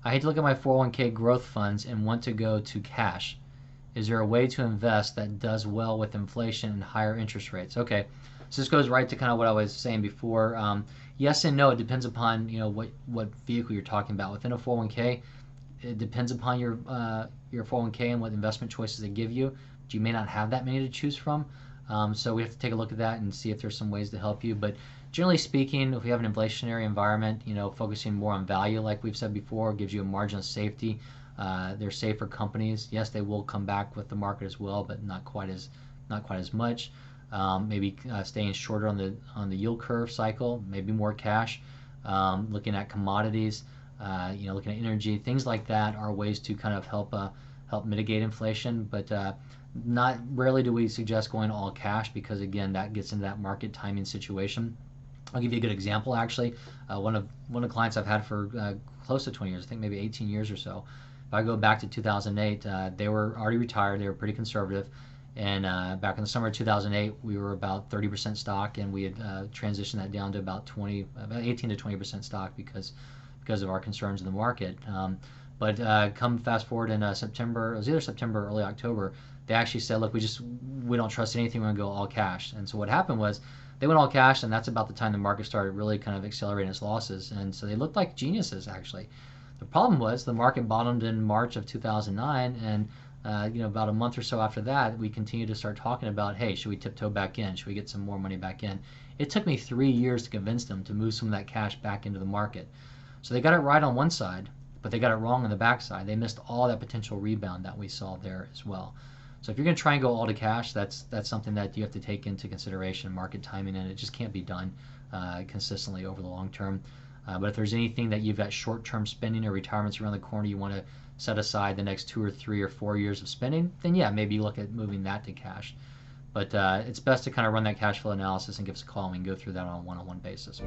I hate to look at my 401k growth funds and want to go to cash. Is there a way to invest that does well with inflation and higher interest rates? Okay, so this goes right to kind of what I was saying before. Yes and no. It depends upon what vehicle you're talking about. Within a 401k, it depends upon your 401k and what investment choices they give you. But you may not have that many to choose from. So we have to take a look at that and see if there's some ways to help you. But generally speaking, if we have an inflationary environment, focusing more on value, like we've said before, gives you a margin of safety. They're safer companies. Yes, they will come back with the market as well, but not quite as much. Maybe staying shorter on the yield curve cycle, maybe more cash. Looking at commodities, looking at energy, things like that are ways to kind of help mitigate inflation. But not rarely do we suggest going all cash because again that gets into that market timing situation. I'll give you a good example actually. One of the clients I've had for close to 20 years, I think maybe 18 years or so. If I go back to 2008, they were already retired. They were pretty conservative. And back in the summer of 2008, we were about 30% stock, and we had transitioned that down to about 18 to 20% stock because of our concerns in the market. But come fast forward in September, it was either September or early October, they actually said, look, we don't trust anything, we're going to go all cash. And so what happened was they went all cash, and that's about the time the market started really kind of accelerating its losses. And so they looked like geniuses, actually. The problem was the market bottomed in March of 2009, and about a month or so after that, we continued to start talking about, hey, should we tiptoe back in? Should we get some more money back in? It took me 3 years to convince them to move some of that cash back into the market. So they got it right on one side, but they got it wrong on the backside. They missed all that potential rebound that we saw there as well. So if you're going to try and go all to cash, that's something that you have to take into consideration, market timing, and it just can't be done consistently over the long term. But if there's anything that you've got short-term spending or retirements around the corner you want to set aside the next 2 or 3 or 4 years of spending, then yeah, maybe you look at moving that to cash. But it's best to kind of run that cash flow analysis and give us a call and we can go through that on a one-on-one basis.